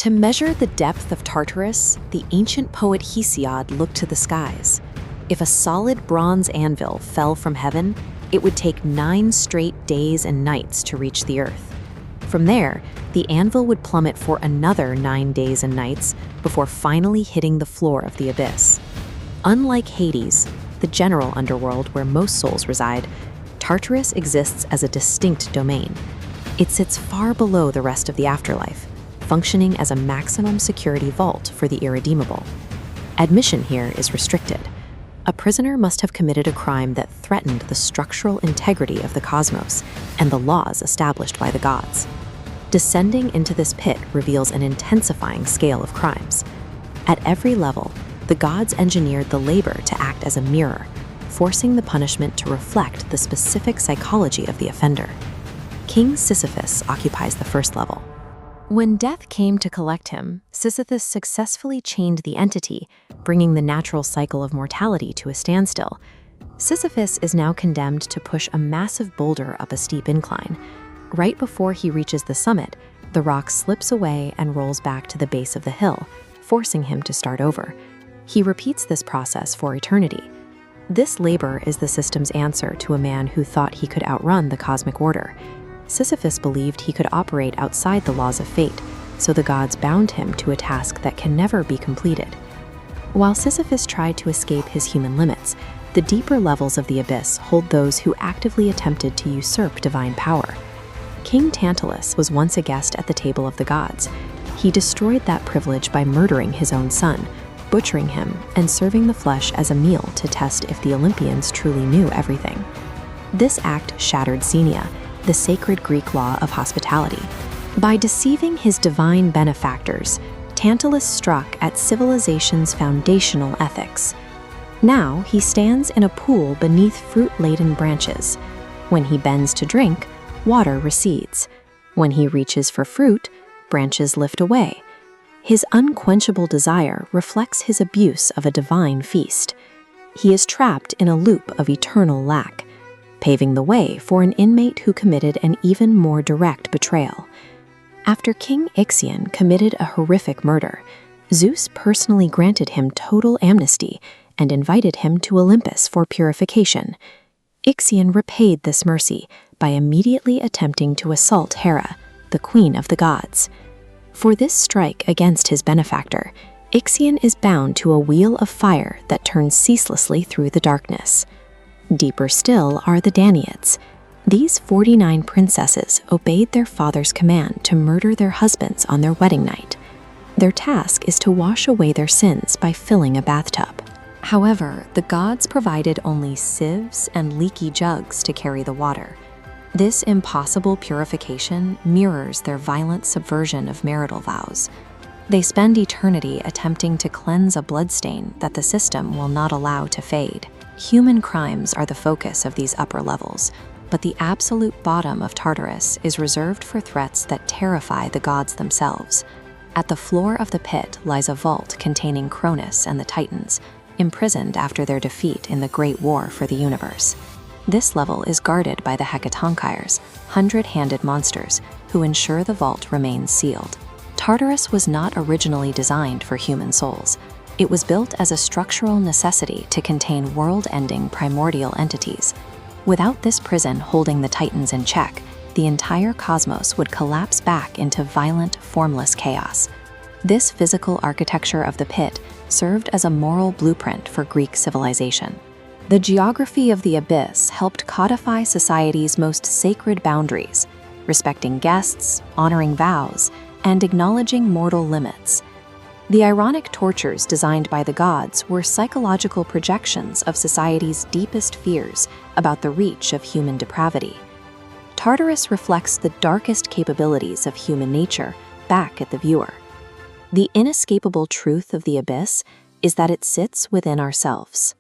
To measure the depth of Tartarus, the ancient poet Hesiod looked to the skies. If a solid bronze anvil fell from heaven, it would take 9 straight days and nights to reach the earth. From there, the anvil would plummet for another 9 days and nights before finally hitting the floor of the abyss. Unlike Hades, the general underworld where most souls reside, Tartarus exists as a distinct domain. It sits far below the rest of the afterlife, functioning as a maximum security vault for the irredeemable. Admission here is restricted. A prisoner must have committed a crime that threatened the structural integrity of the cosmos and the laws established by the gods. Descending into this pit reveals an intensifying scale of crimes. At every level, the gods engineered the labor to act as a mirror, forcing the punishment to reflect the specific psychology of the offender. King Sisyphus occupies the first level. When death came to collect him, Sisyphus successfully chained the entity, bringing the natural cycle of mortality to a standstill. Sisyphus is now condemned to push a massive boulder up a steep incline. Right before he reaches the summit, the rock slips away and rolls back to the base of the hill, forcing him to start over. He repeats this process for eternity. This labor is the system's answer to a man who thought he could outrun the cosmic order. Sisyphus believed he could operate outside the laws of fate, so the gods bound him to a task that can never be completed. While Sisyphus tried to escape his human limits, the deeper levels of the abyss hold those who actively attempted to usurp divine power. King Tantalus was once a guest at the table of the gods. He destroyed that privilege by murdering his own son, butchering him, and serving the flesh as a meal to test if the Olympians truly knew everything. This act shattered Xenia, the sacred Greek law of hospitality. By deceiving his divine benefactors, Tantalus struck at civilization's foundational ethics. Now he stands in a pool beneath fruit-laden branches. When he bends to drink, water recedes. When he reaches for fruit, branches lift away. His unquenchable desire reflects his abuse of a divine feast. He is trapped in a loop of eternal lack, paving the way for an inmate who committed an even more direct betrayal. After King Ixion committed a horrific murder, Zeus personally granted him total amnesty and invited him to Olympus for purification. Ixion repaid this mercy by immediately attempting to assault Hera, the queen of the gods. For this strike against his benefactor, Ixion is bound to a wheel of fire that turns ceaselessly through the darkness. Deeper still are the Danaids. These 49 princesses obeyed their father's command to murder their husbands on their wedding night. Their task is to wash away their sins by filling a bathtub. However, the gods provided only sieves and leaky jugs to carry the water. This impossible purification mirrors their violent subversion of marital vows. They spend eternity attempting to cleanse a bloodstain that the system will not allow to fade. Human crimes are the focus of these upper levels, but the absolute bottom of Tartarus is reserved for threats that terrify the gods themselves. At the floor of the pit lies a vault containing Cronus and the Titans, imprisoned after their defeat in the Great War for the universe. This level is guarded by the Hecatonchires, 100-handed monsters, who ensure the vault remains sealed. Tartarus was not originally designed for human souls. It was built as a structural necessity to contain world-ending primordial entities. Without this prison holding the Titans in check, the entire cosmos would collapse back into violent, formless chaos. This physical architecture of the pit served as a moral blueprint for Greek civilization. The geography of the abyss helped codify society's most sacred boundaries, respecting guests, honoring vows, and acknowledging mortal limits. The ironic tortures designed by the gods were psychological projections of society's deepest fears about the reach of human depravity. Tartarus reflects the darkest capabilities of human nature back at the viewer. The inescapable truth of the abyss is that it sits within ourselves.